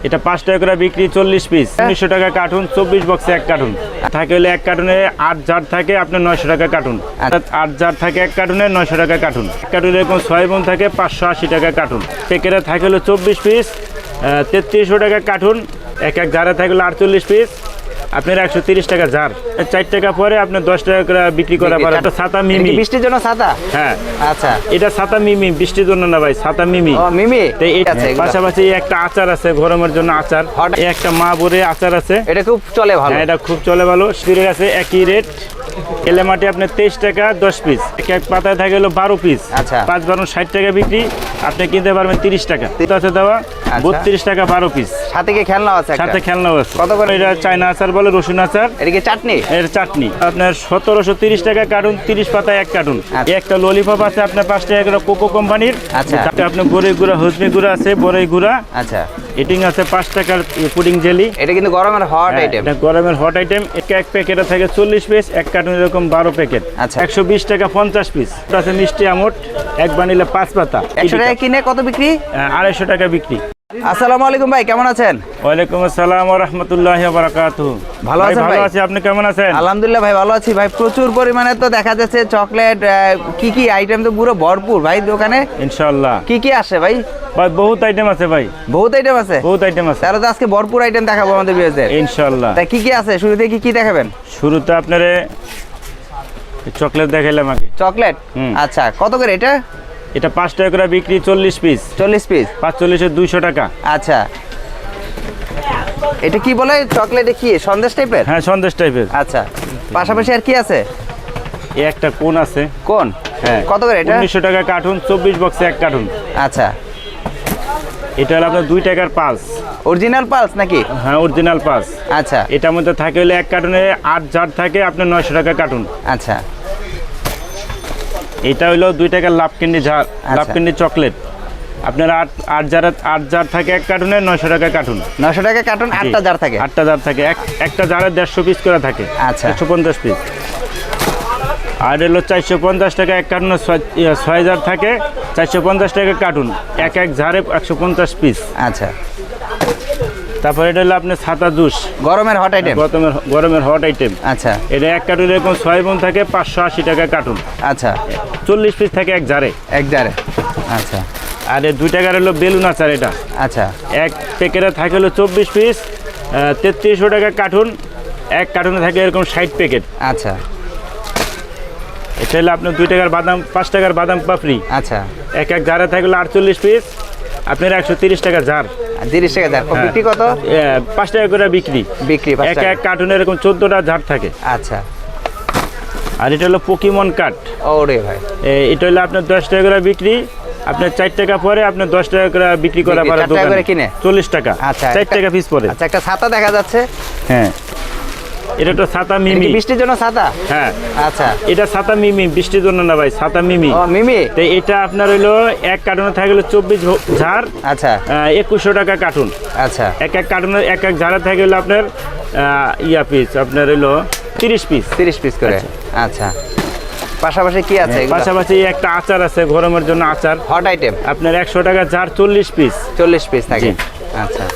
এটা 5 টাকা করে বিক্রি 40 পিস 1900 টাকা কার্টুন 24 বক্সে এক কার্টুন থাকে হলে এক কার্টুনে 8 জার থাকে আপনার 900 টাকা কার্টুন 8 জার থাকে এক কার্টুনে 900 টাকা কার্টুন কার্টুনে এরকম 6 বোন থাকে 580 টাকা কার্টুন প্যাকেটে থাকে হলো 24 পিস 3300 টাকা কার্টুন এক জারে থাকে হলো 48 পিস আপনার 130 টাকা জার 4 টাকা পরে আপনি 10 টাকা করে বিক্রি করা পারেন। এটা ছাতা মিমি বৃষ্টির জন্য ছাতা। হ্যাঁ আচ্ছা এটা ছাতা মিমি বৃষ্টির জন্য না ভাই ছাতা মিমি। ও মিমি। পাশাপাশি একটা আচার আছে গরমের জন্য আচার একটা মা বরে আচার আছে এটা খুব চলে ভালো। হ্যাঁ এটা খুব চলে ভালো স্পিরের আছে একই রেট এলেমাটি আপনার 23 টাকা 10 পিস এক পাতায় থাকে হলো 12 পিস। আচ্ছা 5 12 60 টাকা বিক্রি আপনি কিনতে পারবেন 30 টাকা আছে দেওয়া 32 টাকা 12 পিস সাথে কি খেলনা আছে সাথে খেলনাও আছে। কত করে এটা চায়না আচার বলে রসুন আচার এদিকে চাটনি এর চাটনি আপনার 1730 টাকা কার্টুন 30 পাতায় এক কার্টুন একটা ললিপপ আছে আপনার 5 টাকা করে কোকো কোম্পানির। আচ্ছা তাতে আপনার বড়ই গুঁড়া হজমি গুঁড়া আছে বড়ই গুঁড়া। আচ্ছা এটিং আছে 5 টাকার পুডিং জেলি এটা কিন্তু গরমের হট আইটেম। এটা গরমের হট আইটেম এক প্যাকেটে থাকে 40 পিস এক কার্টুন এরকম 12 প্যাকেট। আচ্ছা 120 টাকা 50 পিস আছে মিষ্টি আমট এক বানিলে 5 পাতা 100 টাকা কিনে কত বিক্রি 250 টাকা বিক্রি। আসসালামু আলাইকুম ভাই কেমন আছেন? ওয়ালাইকুম আসসালাম ওয়া রাহমাতুল্লাহি ওয়া বারাকাতুহু। ভালো আছেন ভাই? ভালো আছি আপনি কেমন আছেন? আলহামদুলিল্লাহ ভাই ভালো আছি ভাই। প্রচুর পরিমাণে তো দেখা যাচ্ছে চকলেট কি আইটেম তো পুরো ভরপুর ভাই দোকানে ইনশাআল্লাহ। কি আসে ভাই? ভাই বহুত আইটেম আছে ভাই বহুত আইটেম আছে বহুত আইটেম আছে তাহলে তো আজকে ভরপুর আইটেম দেখাবো আমাদের ভিউয়ারদের ইনশাআল্লাহ। তাই কি আছে শুরুতে কি দেখাবেন? শুরুতে আপনারে চকলেট দেখাইলাম আগে চকলেট। আচ্ছা কত করে এটা? এটা 5 টাকা করে বিক্রি 40 পিস 40 পিস 45 এর 200 টাকা। আচ্ছা এটা কি বলে চকলেটে কি সন্দেশ টাইপের? হ্যাঁ সন্দেশ টাইপের। আচ্ছা পাশাপাশি আর কি আছে? এই একটা কোন আছে কোন হ্যাঁ কত করে এটা? 1900 টাকা কার্টুন 24 বক্সে এক কার্টুন। আচ্ছা এটা হলো আপনার 2 টাকার পালস অরিজিনাল পালস নাকি? হ্যাঁ অরিজিনাল পালস। আচ্ছা এটার মধ্যে থাকে হলে এক কার্টুনে 8 জার থাকে আপনার 900 টাকা কার্টুন। আচ্ছা এটা হলো 2 টাকার লাভ ক্যান্ডি জার লাভ ক্যান্ডি চকলেট আপনার 8 জার থাকে এক কার্টুনে 900 টাকা কার্টুন। 900 টাকা কার্টুন 8টা জার থাকে 8টা জার থাকে একটা জারে 150 পিস করে থাকে। আচ্ছা 150 পিস। আর হলো 450 টাকা এক কার্টুনে 6 জার থাকে 450 টাকা কার্টুন এক জারে 150 পিস। আচ্ছা তারপরে এটা হলো আপনার ছাতা জুস গরমের হট আইটেম গরমের হট আইটেম। আচ্ছা এটা এক কার্টুনে এরকম 6 বোন থাকে 580 টাকা কার্টুন। আচ্ছা 40 পিস থাকে এক জারে আচ্ছা আর 2 টাকার হলো বেলুন আচার এটা। আচ্ছা এক প্যাকেটে থাকে হলো 24 পিস 3300 টাকা কার্টুন এক কার্টুনে থাকে এরকম 60 প্যাকেট। আচ্ছা এটা হলো আপনার 2 টাকার বাদাম 5 টাকার বাদাম পাপড়ি। আচ্ছা এক জারে থাকে হলো 48 পিস আপনার 130 টাকা জার 30 টাকা জার বিক্রি কত? 5 টাকা করে বিক্রি এক কার্টুনে এরকম 14টা জার থাকে। আচ্ছা আর এটা হলো পোকেমন কার্ড। ওরে ভাই এটা হলো আপনার 10 টাকা করে বিক্রি আপনার 4 টাকা পরে আপনার 10 টাকা করে বিক্রি করা পারে দোকানে কিনে 40 টাকা। আচ্ছা 4 টাকা পিস পরে। আচ্ছা একটা ছাতা দেখা যাচ্ছে। হ্যাঁ এটা তো ছাতা মিমি বৃষ্টির জন্য ছাতা। হ্যাঁ আচ্ছা এটা ছাতা মিমি বৃষ্টির জন্য না ভাই ছাতা মিমি। ও মিমি। তো এটা আপনার হলো এক কার্টুনে থাকে হলো 24 জার। আচ্ছা 2100 টাকা কার্টুন। আচ্ছা এক কার্টুনে এক জারে থাকে হলো আপনার পিস আপনার হলো 30 পিস করে। আচ্ছা পাশাপাশি কি আছে? পাশাপাশি একটা আচার আছে গরমের জন্য আচার হট আইটেম আপনার 100 টাকা জার 40 পিস থাকে। আচ্ছা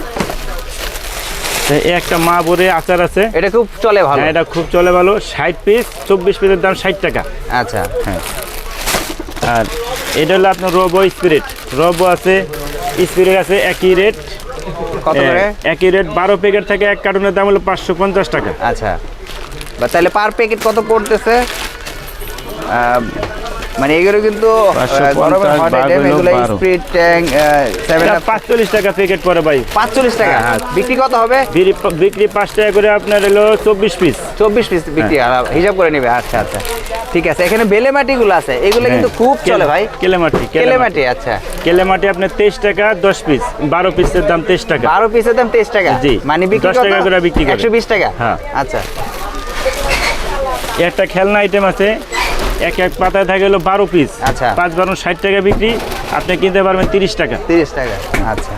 একটা মা বরে আচার আছে এটা খুব চলে ভালো। এটা খুব চলে ভালো 60 পিস 24 পিসের দাম 60 টাকা। আচ্ছা হ্যাঁ আর এটা হলো আপনার রবো আছে স্পিরিট আছে একই রেট। কত করে? একই রেট 12 প্যাকেট থাকে এক কার্টুনের দাম হলো 550 টাকা। আচ্ছা তাহলে পার প্যাকেট কত পড়তেছে? মানে এগুলো কিন্তু গরমের হট আইটেম এগুলো স্প্রিট ট্যাং 45 টাকা প্যাকেট পড়ে ভাই 45 টাকা। বিক্রি কত হবে? বিক্রি 5 টাকা করে আপনার হলো 24 পিস বিক্রি হিসাব করে নেবে। আচ্ছা আচ্ছা ঠিক আছে। এখানে বেলেমাটি গুলো আছে এগুলো কিন্তু খুব চলে ভাই। কেলেমাটি আচ্ছা কেলেমাটি আপনার 23 টাকা 10 পিস 12 পিসের দাম 23 টাকা 12 পিসের দাম 23 টাকা। জি মানে বিক্রি 10 টাকা করে বিক্রি করে 120 টাকা। হ্যাঁ আচ্ছা একটা খেলনা আইটেম আছে এক পাতায় থাকে হলো 12 পিস। আচ্ছা 5 12 60 টাকা বিক্রি আপনি কিনতে পারবেন 30 টাকা। আচ্ছা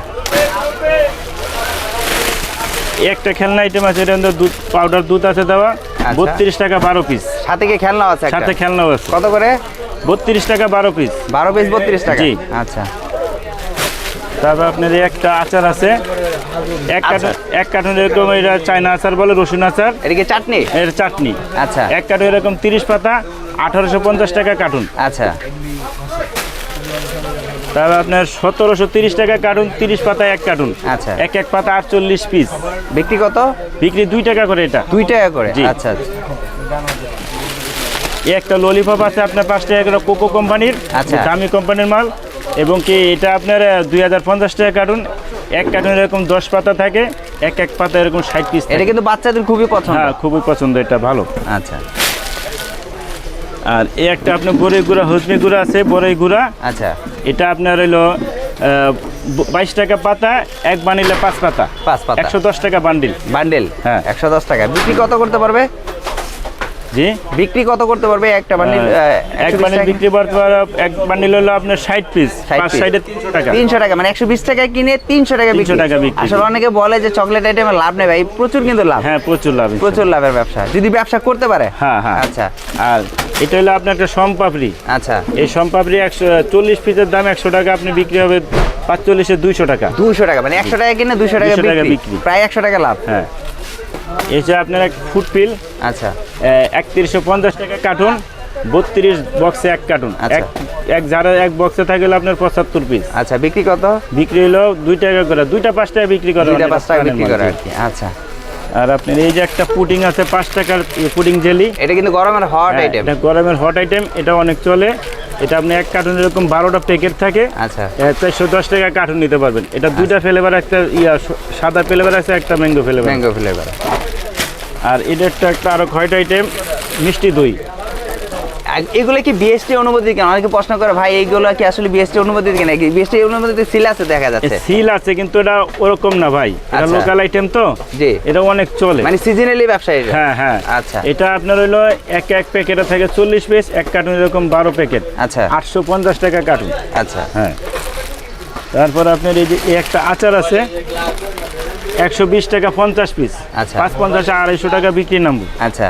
একটা খেলনা আইটেম আছে এর মধ্যে দুধ পাউডার দুধ আছে দেওয়া 32 টাকা 12 পিস সাথে কি খেলনা আছে? সাথে খেলনাও আছে। কত করে? 32 টাকা 12 পিস 32 টাকা। জি আচ্ছা তারপর আপনার এই একটা আচার আছে এক কার্টুন এরকম, এটা চায়না আচার বলে, রসুন আচার। এটা কি চাটনি? এটা চাটনি। আচ্ছা। এক কার্টুন এরকম 30 পাতা, 1850 টাকা কার্টুন। আচ্ছা। তারপর আপনার 1730 টাকা কার্টুন, 30 পাতা এক কার্টুন। আচ্ছা। এক পাতা 48 পিস। বিক্রি কত? বিক্রি 2 টাকা করে এটা। 2 টাকা করে? জি। আচ্ছা আচ্ছা। এই একটা ললিপপ আছে আপনার 5 টাকা করে, কোকো কোম্পানির। আচ্ছা। দামি কোম্পানির মাল। এবং কি এটা আপনার 2050 টাকা কার্টুন। এক কার্টুন এরকম 10 পাতা থাকে, এক পাতা এরকম 60 পিস। এটা কিন্তু বাচ্চাদের খুবই পছন্দ। হ্যাঁ, খুবই পছন্দ, এটা ভালো। আচ্ছা। আর এই একটা আপনার বড়ই গুঁড়া, হজমি গুঁড়া আছে, বড়ই গুঁড়া। আচ্ছা। এটা আপনার হইলো 22 টাকা পাতা, এক বান্ডিলে 5 পাতা। 5 পাতা 110 টাকা বান্ডিল। বান্ডেল? হ্যাঁ। 110 টাকা। বিক্রি কত করতে পারবে? জি, বিক্রি কত করতে পারবে একটা বান্ডিল? এক বান্ডিল বিক্রি করতে পারে, এক বান্ডিল হলো আপনার 60 পিস, 5 সাইডে 300 টাকা। 300 টাকা, মানে 120 টাকায় কিনে 300 টাকা বিক্রি। 300 টাকা বিক্রি। আসলে অনেকে বলে যে চকলেট আইটেমে লাভ নেই ভাই, প্রচুর কিন্তু লাভ। হ্যাঁ, প্রচুর লাভ। প্রচুর লাভের ব্যবসা, যদি ব্যবসা করতে পারে। হ্যাঁ হ্যাঁ। আচ্ছা। আর এটা হলো আপনার একটা সম্পাপড়ি। আচ্ছা। এই সম্পাপড়ি 140 পিসের দাম 100 টাকা, আপনি বিক্রি হবে 45-এ 200 টাকা। 200 টাকা, মানে 100 টাকা কিনে 200 টাকা 200 টাকা বিক্রি, বিক্রি। প্রায় 100 টাকা লাভ। হ্যাঁ। এটা আপনার এক ফুড পিল। আচ্ছা। 3150 টাকা কার্টুন, 32 বক্সে এক কার্টুন। আচ্ছা। এক যারা এক বক্সে থাকে হলো আপনার 75 পিস। আচ্ছা, বিক্রি কত? বিক্রি হলো 2 টাকা করে, 2টা 5 টাকা বিক্রি করে। 2টা 5 টাকা বিক্রি করে আর কি। আচ্ছা। আর আপনার এই যে একটা পুডিং আছে 5 টাকার, পুডিং জেলি। এটা কিন্তু গরমের হট আইটেম। এটা গরমের হট আইটেম, এটা অনেক চলে। এটা আপনি এক কার্টুন এরকম 12টা প্যাকেট থাকে। আচ্ছা। 410 টাকা কার্টুন নিতে পারবেন। এটা 2টা ফ্লেভার, একটা সাদা ফ্লেভার আছে, একটা ম্যাঙ্গো ফ্লেভার। Mango flavour. আর এটা একটা আরো হট আইটেম, মিষ্টি দই। এগুলো কি বিএসটি অনুমতি কেন? অনেকে প্রশ্ন করে ভাই এইগুলো কি আসলে বিএসটি অনুমতি কেন? বিএসটি অনুমতিতে সিল আছে দেখা যাচ্ছে। সিল আছে, কিন্তু এটা ওরকম না ভাই, এটা আচ্ছা। লোকাল আইটেম তো। জি। এটা অনেক চলে, মানে সিজনালি ব্যবসা এটা। হ্যাঁ হ্যাঁ। আচ্ছা। এটা আপনার হইলো এক প্যাকেটে থাকে 40 পিস, এক কার্টুন এরকম 12 প্যাকেট। আচ্ছা। 850 টাকা কার্টুন। আচ্ছা। হ্যাঁ। তারপর আপনার এই যে এই একটা আচার আছে 120 টাকা 50 পিস। আচ্ছা। 550 250 টাকা বিক্রি নামবো। আচ্ছা,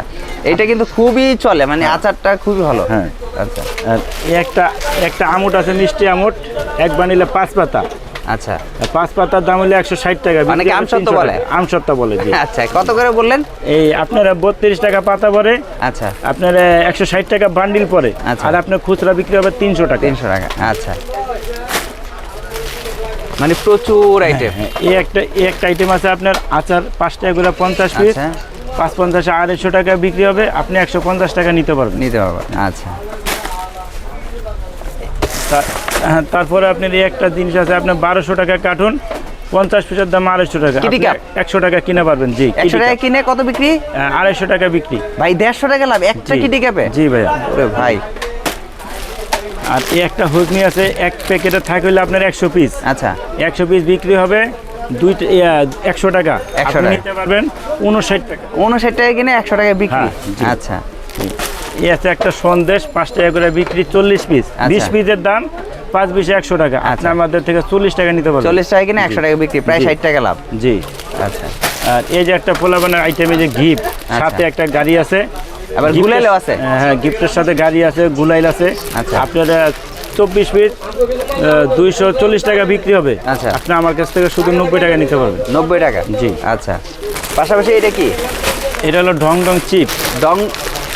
এটা কিন্তু খুবই চলে, মানে আচারটা খুবই ভালো। হ্যাঁ। আচ্ছা। আর এই একটা আমুট আছে, মিষ্টি আমুট, এক বানিলে 5 পাতা। আচ্ছা। 5 পাতার দাম হলো 160 টাকা। অনেকে বিক্রি হবে আমসত্ত্ব 300 বলে। টাকা। আমসত্ত্ব বলে, জি। আচ্ছা, কত করে বললেন? এই আপনার 32 টাকা পাতা পরে, আচ্ছা। আপনার 160 টাকা বান্ডিল পরে। আচ্ছা। আর আপনার খুচরা বিক্রি হবে 300 টাকা। 300 টাকা। আচ্ছা, মানে প্রচুর আইটেম। এই একটা আইটেম আছে আপনার আচার 5 টাকা করে 50 পিস। আচ্ছা। 550 250 টাকা বিক্রি হবে, আপনি 150 টাকা নিতে পারবেন। নিতে পারবেন। আচ্ছা। তারপরে আপনার এই একটা জিনিস আছে আপনার 1200 টাকা কার্টুন, 50 পিসের দাম 250 টাকা। Kitty cup? 100 টাকা কিনে পারবেন। জি। 100 টাকা কিনে কত বিক্রি? 250 টাকা বিক্রি। ভাই 150 টাকা লাভ একটা জি। কিটি কাপে? জি ভাইয়া। ওরে ভাই। আর এই একটা হুগনি আছে, এক প্যাকেটে থাকে হলে আপনার 100 পিস। আচ্ছা। 100 পিস বিক্রি হবে 100 টাকা। 100 আপনি টাকা। নিতে পারবেন 59 টাকা। 59 টাকা কিনে 100 টাকা বিক্রি। হ্যাঁ, জি। আচ্ছা। এই আছে একটা সন্দেশ 5 টাকা করে বিক্রি, 40 পিস। আচ্ছা। 20 পিসের দাম 5 20 100 টাকা। আপনি আমাদের থেকে 40 টাকা নিতে পারবেন। 40 টাকা কিনে 100 টাকা বিক্রি, প্রায় জি। 60 টাকা লাভ। জি। আচ্ছা। আর এই যে একটা পোলাবানের আইটেমে যে গিফট, সাথে একটা গাড়ি আছে। আবার গিফটের- গুলাইলও আছে? হ্যাঁ, গিফটের সাথে গাড়ি আছে, গুলাইল আছে। আচ্ছা। আপনার 24 পিস 240 টাকা বিক্রি হবে। আচ্ছা। আপনি আমার কাছ থেকে শুধু 90 টাকা নিতে পারবেন। 90 টাকা? জি। আচ্ছা। পাশাপাশি এটা কি? এটা হলো ঢং ঢং চিপ। ডং?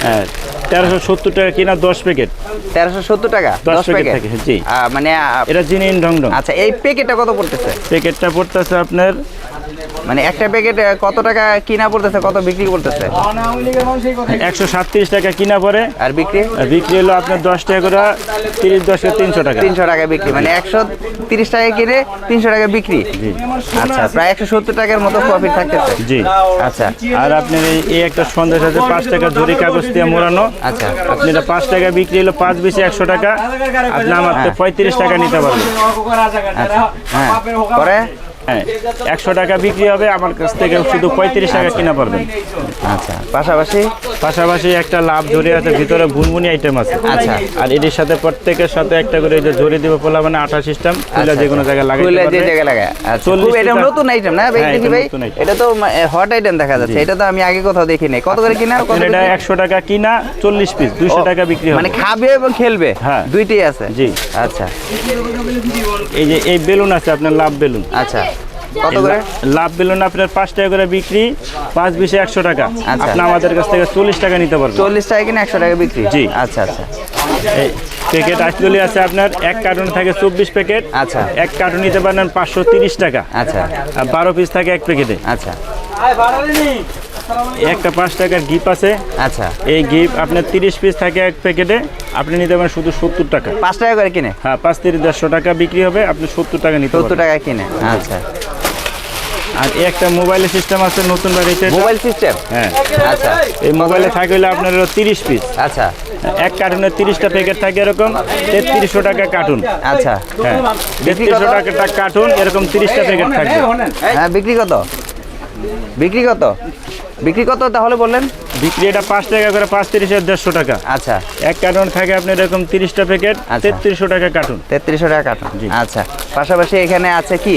হ্যাঁ, 1370 টাকা কিনা 10 প্যাকেট। 1370 টাকা 10 10 প্যাকেট প্যাকেট? থাকে, জি। মানে এটা জিনিন ঢং ঢং। আচ্ছা, এই প্যাকেটটা কত পড়তেছে? প্যাকেটটা পড়তেছে আপনার, মানে একটা প্যাকেট কত টাকা কিনা পড়তেছে, কত বিক্রি করতেছে? 137 টাকা কিনা পরে, আর বিক্রি? আর বিক্রি হলো আপনার 10 টাকা করে, 30 10 300 টাকা। 300 টাকা বিক্রি, মানে 130 টাকা কিনে 300 টাকা বিক্রি। জি। আচ্ছা, প্রায় 170 টাকার মতো প্রফিট থাকতেছে। জি। আচ্ছা। আর আপনার এই একটা সন্দেশ আছে 5 টাকা জরি কাগজ দিয়ে মোড়ানো। আচ্ছা। আপনি এটা 5 টাকা বিক্রি হলো, 5 20 100 টাকা। আপনি আমার থেকে 35 টাকা নিতে পারবেন। আচ্ছা। হ্যাঁ, পরে হ্যাঁ 100 টাকা বিক্রি হবে, আমার কাছ থেকে শুধু 35 টাকা কিনা পারবেন। আচ্ছা, পাশাপাশি পাশাপাশি একটা লাভ ঝুড়ি আছে, ভিতরে ভুনভুনি আইটেম আছে। আচ্ছা। আর এটির সাথে প্রত্যেকের সাথে একটা করে এই যে ঝুড়ি দিব পোলা, মানে আঠা সিস্টেম, খুলে যে কোনো জায়গায় লাগাইতে খুলে যে পারবে। জায়গায় লাগায়। আচ্ছা, 40 খুব এটা টাকা। নতুন আইটেম না ভাই? হ্যাঁ, দেখি এটা ভাই, নতুন item। এটা তো হট আইটেম দেখা যাচ্ছে, এটা তো আমি আগে কোথাও দেখিনি। কত করে কিনা? কত এটা করে? 100 টাকা কিনা, 40 পিস 200 টাকা বিক্রি হবে। মানে খাবে এবং খেলবে, হ্যাঁ। দুইটাই আছে। জি। আচ্ছা এই যে এই বেলুন আছে আপনার, লাভ বেলুন। আচ্ছা, কত করে? লাভ বেলুন আপনার 5 টাকা করে বিক্রি, 5 20 100 টাকা। আচ্ছা। আপনি আমাদের কাছ থেকে 40 টাকা নিতে পারবেন। 40 টাকা কিনা 100 টাকা বিক্রি? জি। আচ্ছা আচ্ছা এই প্যাকেট আসলে আছে আপনার, এক কার্টুন থাকে 24 প্যাকেট। আচ্ছা। এক কার্টুন নিতে পারেন 530 টাকা। আচ্ছা আর 12 পিস থাকে এক প্যাকেটে। আচ্ছা একটা 5 টাকার গিফট আছে। আচ্ছা, এই গিফট আপনার 30 পিস থাকে এক প্যাকেটে, আপনি নিতে পারেন শুধু 70 টাকা। 5 টাকা করে কিনে? হ্যাঁ, 5 30 150 টাকা বিক্রি হবে, আপনি 70 টাকা নিতে 70 পারবেন। টাকা কিনে। আচ্ছা, আর এই একটা মোবাইলের সিস্টেম আছে নতুন বাড়িতে। Mobile system? হ্যাঁ। আচ্ছা এই মোবাইলে থাকে হলো আপনার হলো 30 পিস। আচ্ছা এক কার্টুনে 30টা প্যাকেট থাকে, এরকম 3300 টাকা কার্টুন। আচ্ছা। হ্যাঁ, বিক্রি 3300 কত? টাকা কার্টুন, এরকম 30টা প্যাকেট থাকবে। হ্যাঁ, বিক্রি কত? বিক্রি কত? বিক্রি কত তাহলে বললেন? বিক্রি এটা 5 টাকা করে, 5 30 150 টাকা। আচ্ছা, এক কার্টুন থাকে আপনার এরকম 30টা প্যাকেট, আচ্ছা। 3300 টাকা কার্টুন। 3300 টাকা কাটুন। জি। আচ্ছা, পাশাপাশি এখানে আছে কি?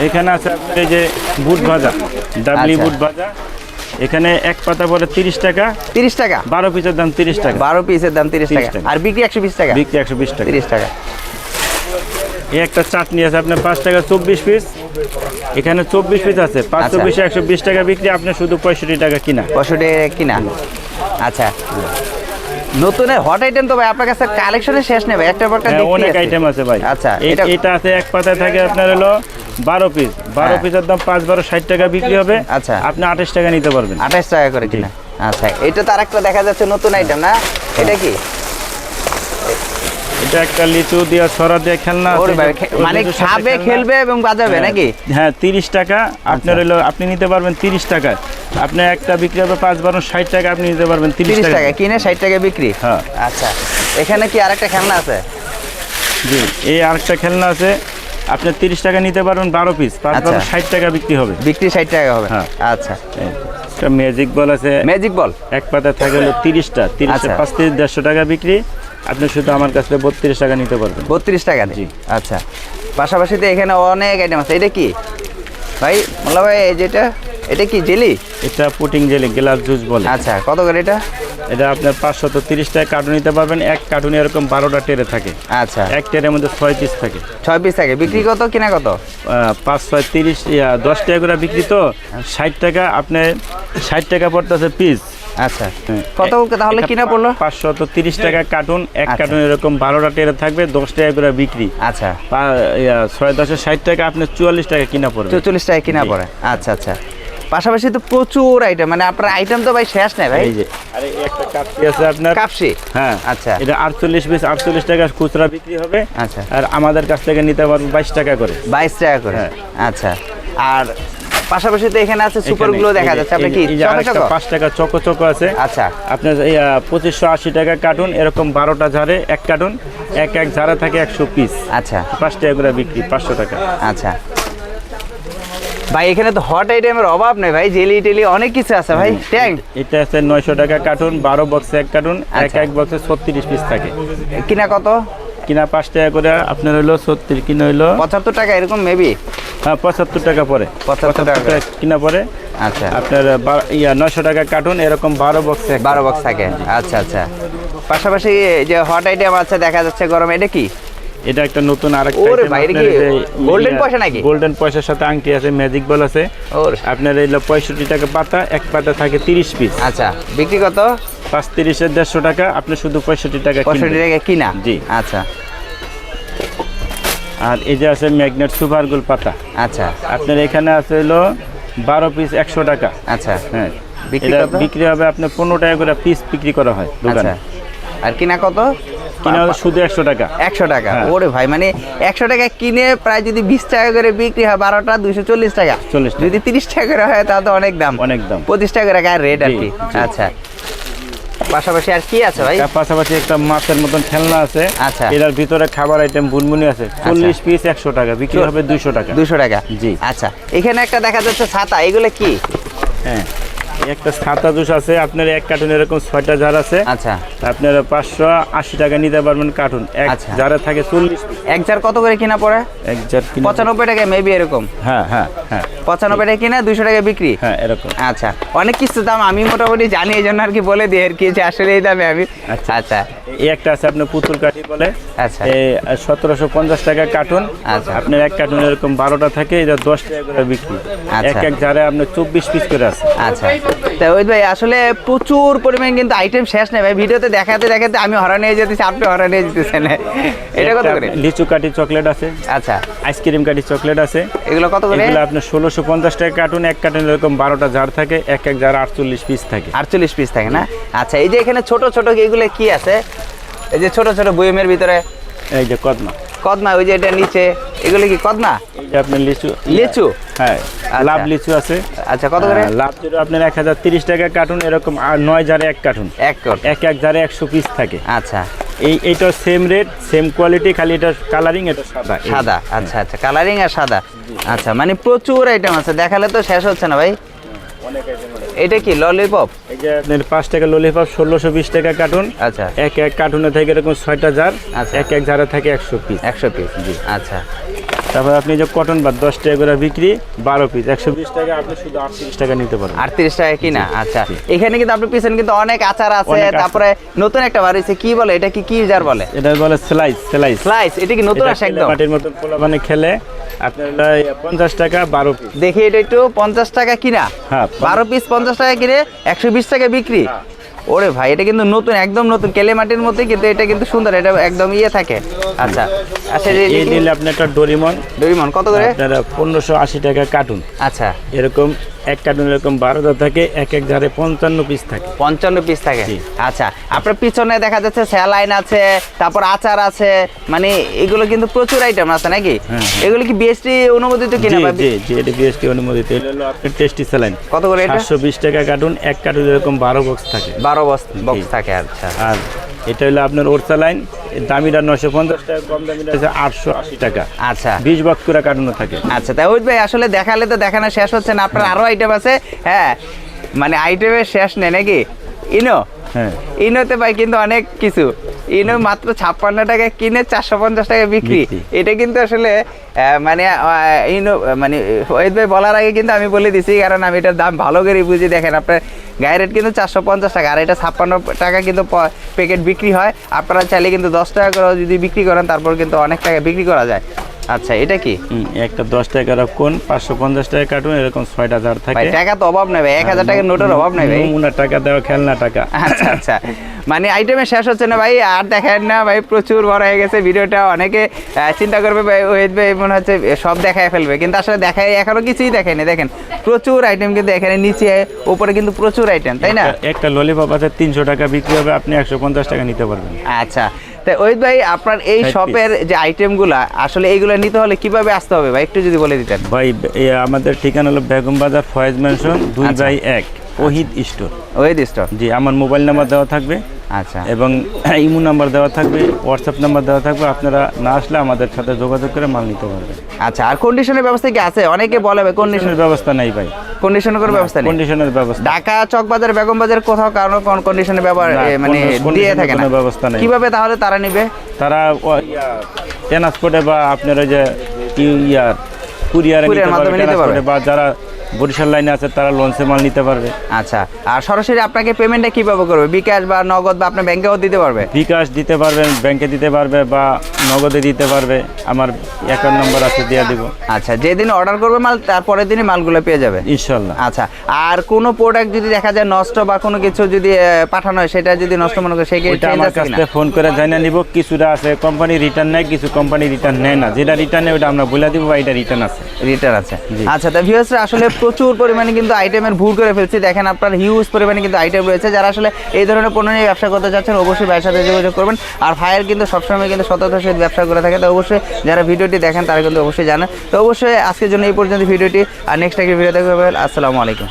এখানে আছে আপনার এই যে বুট ভাজা, ডাবলি আচ্ছা। বুট ভাজা। এখানে এক পাতা পরে 30 টাকা, 30 টাকা? 12 পিসের দাম 30 টাকা। 12 পিসের দাম 30 টাকা। টাকা। আর বিক্রি 120 টাকা? বিক্রি 120 টাকা। 30 টাকা। এই একটা চাটনি আছে আপনার 5 টাকা 24 পিস। এখানে 24 পিস আছে, 5 আচ্ছা। 24 120 টাকা বিক্রি, আপনি শুধু 65 টাকা কিনা। 65 টাকা কিনা। আচ্ছা, নতুন হট আইটেম তো ভাই আপনার কাছে কালেকশনের শেষ নেই ভাই, একটা পর একটা হ্যাঁ, দেখতেই অনেক আছি। আইটেম আছে ভাই। আচ্ছা, এটা আছে এক পাতায় থাকে আপনার হলো 12 পিস। 12 হ্যাঁ। পিসের দাম 5 12 60 টাকা বিক্রি হবে। আচ্ছা। আপনি 28 টাকা নিতে পারবেন। 28 টাকা করে কিনা। আচ্ছা, এটা তো আরেকটা দেখা যাচ্ছে নতুন আইটেম না? এটা কি? এটা একটা লিচু দিয়া ছড়া দিয়ে খেলনা আছে। ওরে ভাই, ওই মানে লিচুর সাথে খাবে খেলনা। খেলবে এবং বাজাবে হ্যাঁ, নাকি? হ্যাঁ 30 টাকা আপনার হলো, আপনি নিতে পারবেন 30 টাকা। আপনি একটা বিক্রি হবে 5 12 60 টাকা, আপনি নিতে পারবেন 30 30 টাকা। টাকা কিনে 60 টাকা বিক্রি? হ্যাঁ। আচ্ছা, এখানে কি আরেকটা খেলনা আছে? জি, এই আরেকটা খেলনা আছে, আপনি 30 টাকা নিতে পারবেন 12 পিস, 5 আচ্ছা। 12 60 টাকা বিক্রি হবে। বিক্রি 60 টাকা হবে? হ্যাঁ। আচ্ছা, একটা ম্যাজিক বল আছে, ম্যাজিক বল? এক পাতা থাকে হলো 30টা, 30 আচ্ছা। 5 30 150 টাকা বিক্রি, আপনি শুধু আমার কাছ থেকে 32 টাকা নিতে পারবেন। 32 টাকা? জি। আচ্ছা, পাশাপাশি তো এখানে অনেক আইটেম আছে। এটা কি ভাই? মোল্লা ভাই, এই যেটা, এটা কি জেলি? এটা পুটিং জেলি, গ্লাস জুস বলে। আচ্ছা, কত করে এটা? এটা আপনার 530 টাকা কার্টুন নিতে পারবেন। এক কার্টুনে এরকম 12টা টেরে থাকে। আচ্ছা, এক টেরের মধ্যে 6 পিস থাকে। 6 পিস থাকে। বিক্রি কত, কিনা কত? 5 6 30 10 টাকা করে বিক্রি, তো 60 টাকা, আপনি 60 টাকা পড়তেছে পিস। আচ্ছা, কত তাহলে কিনা পড়লো? 530 টাকা কার্টুন। এক আচ্ছা। কার্টুন এরকম 12টা টেরে থাকবে, 10 টাকা করে বিক্রি। আচ্ছা, 6 10 60 টাকা, আপনি 44 টাকা কিনা পড়বে। 44 টাকা কিনা জি। পড়ে। আচ্ছা আচ্ছা, পাশাপাশি তো প্রচুর আইটেম, মানে আপনার আইটেম তো ভাই শেষ নাই ভাই। এই যে আরে একটা কাপসি আছে আপনার। কাপসি? হ্যাঁ। আচ্ছা। এটা 48 পিস 48 টাকা খুচরা বিক্রি হবে। আচ্ছা। আর আমাদের কাছ থেকে নিতে পারবেন 22 টাকা করে। 22 টাকা করে? হ্যাঁ। আচ্ছা, আর পাশাপাশি তো এখানে আছে সুপার গুলো দেখা যাচ্ছে। আপনি কি এই যে আরেকটা চকো? 5 টাকা চকো চকো আছে। আচ্ছা, আপনার এই 2580 টাকা কার্টুন, এরকম 12টা ঝাড়ে এক কার্টুন, এক এক ঝাড়ে থাকে 100 পিস। আচ্ছা 5 টাকা করে বিক্রি, 500 টাকা। আচ্ছা ভাই, এখানে তো হট আইটেমের অভাব নেই ভাই, জেলি টেলি অনেক কিছু আছে ভাই। ট্যাং এটা আছে 900 টাকা কার্টুন, 12 বক্সে এক কার্টুন, এক আচ্ছা। এক বক্সে 36 পিস থাকে। কিনা কত? কিনা 5 টাকা করে, আপনার হলো 36, কিনা হলো 75 টাকা এরকম মেবি? হ্যাঁ 75 টাকা পরে। 75 টাকা করে। কিনা পরে আচ্ছা, আপনার 900 টাকা কার্টুন, এরকম 12 বক্সে 12 বক্স থাকে। আচ্ছা আচ্ছা, পাশাপাশি যে হট আইটেম আছে দেখা যাচ্ছে গরম, এটা কি? এটা একটা নতুন আরেকটা ওরে item, ভাই, এটা আপনার কি এই যে গোল্ডেন পয়সা নাকি? গোল্ডেন পয়সার সাথে আংটি আছে, ম্যাজিক বল আছে। ওর আপনার এই 65 টাকা পাতা, এক পাতা থাকে 30 পিস। আচ্ছা, বিক্রি কত? 5 30 150 টাকা, আপনি শুধু 65 টাকা 65 কিনবেন। টাকা কিনা? জি। আচ্ছা আর এই যে আছে ম্যাগনেট সুপার গোল পাতা, আচ্ছা আপনার এখানে আছে হলো 12 পিস 100 টাকা। আচ্ছা, হ্যাঁ, বিক্রি এটা কত? বিক্রি হবে আপনার 15 টাকা করে পিস বিক্রি করা হয় দোকানে। আচ্ছা, আর কিনা কত? কিনা হলো শুধু 100 টাকা। 100 টাকা? হ্যাঁ। ওরে ভাই, মানে 100 টাকা কিনে প্রায় যদি 20 টাকা করে বিক্রি হয়, 12টা 240 টাকা। 40 টাকা। যদি 30 টাকা করে হয় তাহলে তো অনেক দাম। অনেক দাম। 25 টাকা করে গায়ের রেট আর জি, কি। জি। আচ্ছা, পাশাপাশি আর কি আছে ভাই? তার পাশাপাশি একটা মাছের মতন খেলনা আছে। আচ্ছা। এটার ভিতরে খাবার আইটেম বুনবুনি আছে, 40 পিস 100 টাকা, বিক্রি হবে 200 টাকা। 200 টাকা, জি। আচ্ছা, এখানে একটা দেখা যাচ্ছে ছাতা, এগুলো কি? হ্যাঁ, একটা ছাতা জুস আছে আপনার, এক কার্টুন এরকম 6টা জার আছে। আচ্ছা, আপনার 580 টাকা নিতে পারবেন কার্টুন। এক জারে থাকে 40 পিস। এক জার কত করে কিনা পড়ে? এক জার 95 টাকা মেবি, এরকম। হ্যাঁ হ্যাঁ হ্যাঁ, 95 টাকা কিনা, 200 টাকা বিক্রি। হ্যাঁ এরকম। আচ্ছা, অনেক কিছু দাম আমি মোটামুটি জানি, এই জন্য আর কি বলে দিই আর কি, যে আসলে এই দামে আমি। আচ্ছা আচ্ছা, এই একটা আছে আপনার পুতুল কাঠি বলে। আচ্ছা, 1750 টাকা কার্টুন। আচ্ছা, আপনার এক কার্টুন এরকম 12টা থাকে, এটা 10 টাকা করে বিক্রি। আচ্ছা। এক জারে আপনার 24 পিস করে আছে। আচ্ছা, তা ওই ভাই আসলে প্রচুর পরিমাণ কিন্তু আইটেম শেষ নেই ভাই, ভিডিওতে দেখাতে দেখাতে আমি হরান হয়ে যেতেছি, আপনি হরান হয়ে যেতেছেন। এটা কত করে? লিচু কাঠি চকলেট আছে। আচ্ছা, আইসক্রিম কাঠি চকলেট আছে। এগুলো কত করে? এগুলো আপনার 1650 টাকা কার্টুন। এক কার্টুন এরকম 12টা জার থাকে, এক জার 48 পিস থাকে। 48 পিস থাকে না? আচ্ছা, এই যে এখানে ছোট ছোট এগুলো কি আছে? এই যে ছোট ছোট বয়মের ভিতরে, এই যে কদমা। কদমা, ওই যে এটা নিচে, এগুলো কি কদমা? এই যে আপনার লিচু। লিচু, হ্যাঁ, লাভ লিচু আছে। আচ্ছা, কত করে? লাভ লিচু আপনার 1030 টাকা কার্টুন, এরকম 9 জারে এক কার্টুন। এক জারে 100 পিস থাকে। আচ্ছা, এইটা সেম রেট, সেম কোয়ালিটি, খালি এটা কালারিং, এটা সাদা। সাদা, আচ্ছা আচ্ছা, কালারিং আর সাদা। আচ্ছা, মানে প্রচুর আইটেম আছে, দেখালে তো শেষ হচ্ছে না ভাই। এটা কি ললিপপ? এই যে আপনার 5 টাকা ললিপপ, 1620 টাকা কার্টুন। আচ্ছা, এক কার্টুনে থাকে এরকম 6টা জার। আচ্ছা, এক জারে থাকে 100 পিস। 100 পিস, জি। আচ্ছা, তারপর আপনি যে কটন বাদ 10 টাকা করে বিক্রি, 12 পিস 120 টাকা, আপনি শুধু 38 টাকা নিতে পারবেন। 38 টাকা কিনা? আচ্ছা, এখানে কিন্তু আপনার পিছনে কিন্তু অনেক আচার আছে, অনেক আচার। তারপরে নতুন একটা বার হইছে, কি বলে এটা, কি জার বলে? এটা বলে স্লাইস। স্লাইস, এটা কি নতুন আসে একদম? মাটির মতন পোলা মানে খেলে আপনার 50 টাকা 12 পিস। দেখি এটা একটু, 50 টাকা কিনা, হ্যাঁ, 12 পিস 50 টাকা কিনে, 120 টাকা বিক্রি। ওরে ভাই, এটা কিন্তু নতুন, একদম নতুন, কেলে মাটির মধ্যে, কিন্তু এটা কিন্তু সুন্দর, এটা একদম ইয়ে থাকে। আচ্ছা, আচ্ছা, এই নিলে আপনি একটা ডোরিমন কত করে? আপনারা 1580 টাকা কার্টুন। আচ্ছা, এরকম এক কার্টুন এরকম 12টা থাকে, এক জারে 55 পিস থাকে। 55 পিস থাকে। আচ্ছা, আপনার পিছনে দেখা যাচ্ছে স্যালাইন আছে, তারপর আচার আছে, মানে এগুলো কিন্তু প্রচুর আইটেম আছে নাকি? এগুলো কি বিএসটি অনুমোদিত কিনা? জি, এটা বিএসটি অনুমোদিত। এটা হলো আপনার টেস্টি স্যালাইন। কত করে এটা? 720 টাকা কার্টুন। এক কার্টুন এরকম 12 বক্স থাকে। 12 বক্স থাকে। আচ্ছা, আর এটা হলো আপনার ওরসালাইন, দামিটা 950 টাকা, কম দামিটা আছে 880 টাকা। আচ্ছা, 20 বক্স করে কার্টুনও থাকে। আচ্ছা, তাই ওই ভাই আসলে দেখালে তো দেখানো শেষ হচ্ছে না, আপনার আরো আইটেম আছে। হ্যাঁ, মানে আইটেমের শেষ নেই নাকি? হ্যাঁ, ইনোতে ভাই কিন্তু অনেক কিছু, ইনো মাত্র 56 টাকা কিনে 450 টাকা বিক্রি। এটা কিন্তু আসলে মানে ইনো, মানে ওই ভাই বলার আগে কিন্তু আমি বলে দিছি, কারণ আমি এটার দাম ভালো করে বুঝি। দেখেন, আপনার গায়ের রেট কিন্তু 450 টাকা, আর এটা 56 টাকা কিন্তু প্যাকেট বিক্রি হয়। আপনারা চাইলে কিন্তু 10 টাকা করে যদি বিক্রি করেন, তারপর কিন্তু অনেক টাকা বিক্রি করা যায়। আচ্ছা, এটা কি? একটা 10 টাকার কোন 550 টাকা কার্টুন, এরকম 6টা জার থাকে। টাকা তো অভাব নাই ভাই, 1000 টাকার নোটের অভাব নাই ভাই। নমুনা টাকা দেওয়া, খেলনা টাকা। আচ্ছা আচ্ছা, মানে আইটেমে শেষ হচ্ছে না ভাই, আর দেখেন না ভাই, প্রচুর বড় হয়ে গেছে ভিডিওটা। অনেকে চিন্তা করবে ভাই ওহিদ ভাই মনে হচ্ছে সব দেখায় ফেলবে, কিন্তু আসলে দেখায় এখনো কিছুই দেখায়নি। দেখেন, প্রচুর আইটেম কিন্তু এখানে, নিচে উপরে কিন্তু প্রচুর আইটেম, তাই না? একটা ললিপপ আছে 300 টাকা বিক্রি হবে, আপনি 150 টাকা নিতে পারবেন। আচ্ছা, তাই ওহিদ ভাই আপনার এই শপের যে আইটেমগুলা, আসলে এইগুলো নিতে হলে কিভাবে আসতে হবে ভাই, একটু যদি বলে দিতেন। ভাই আমাদের ঠিকানা হলো Begum Bazar, Faiz mansion, 2/1, Ohid store. Ohid store, জি। আমার মোবাইল নাম্বার দেওয়া থাকবে। আচ্ছা, এবং ইমো নাম্বার দেওয়া থাকবে, হোয়াটসঅ্যাপ নাম্বার দেওয়া থাকবে। আপনারা না আসলে আমাদের সাথে যোগাযোগ করে মাল নিতে পারবেন। আচ্ছা, আর কন্ডিশনের ব্যবস্থা কি আছে? অনেকে বলে ভাই কন্ডিশনের ব্যবস্থা নাই ভাই, কন্ডিশনের কোনো ব্যবস্থা নেই। কন্ডিশনের ব্যবস্থা ঢাকা চকবাজার, বেগম বাজার কোথাও কারণ কোন কন্ডিশনের ব্যবহার মানে দিয়ে থাকে না, ব্যবস্থা নেই। কিভাবে তাহলে তারা নেবে? তারা ট্রান্সপোর্টে বা আপনার ওই যে কুরিয়ারে নিতে পারবে, বা যারা বরিশাল লাইনে আছে তারা লঞ্চে মাল নিতে পারবে। আচ্ছা, আর সরাসরি আপনাকে পেমেন্টটা কিভাবে করবে? বিকাশ বা নগদ, বা আপনার ব্যাংকেও দিতে পারবে? বিকাশ দিতে পারবেন, ব্যাংকে দিতে পারবে, বা নগদে দিতে পারবে। আমার অ্যাকাউন্ট নাম্বার আছে, দিয়ে দিব। আচ্ছা, যেদিন অর্ডার করবে মাল, তারপরের দিনই মালগুলো পেয়ে যাবে ইনশাল্লাহ। আচ্ছা, আর কোনো প্রোডাক্ট যদি দেখা যায় নষ্ট বা কোনো কিছু যদি পাঠানো হয়, সেটা যদি নষ্ট মনে করে, সেই ক্ষেত্রে আমার কাছে ফোন করে জানিয়ে নিব। কিছুটা আছে কোম্পানি রিটার্ন নেয়, কিছু কোম্পানি রিটার্ন নেয় না। যেটা রিটার্ন নেয় ওটা আমরা বলে দিব বা এটা রিটার্ন আছে। আচ্ছা, তা ভিউয়ার্সরা আসলে প্রচুর পরিমাণে কিন্তু আইটেমের ভুল করে ফেলছি। দেখেন, আপনার হিউজ পরিমাণে কিন্তু আইটেম রয়েছে। যারা আসলে এই ধরনের পণ্য নিয়ে ব্যবসা করতে চাচ্ছেন, অবশ্যই ভাইয়ের সাথে যোগাযোগ করবেন। আর ভাইয়ের কিন্তু সবসময় কিন্তু সততার সহিত ব্যবসা করে থাকে। তো অবশ্যই যারা ভিডিওটি দেখেন তারা কিন্তু অবশ্যই জানেন। তো অবশ্যই আজকের জন্য এই পর্যন্ত ভিডিওটি, আর নেক্সট একটা ভিডিও দেখবেন। আসসালামু আলাইকুম।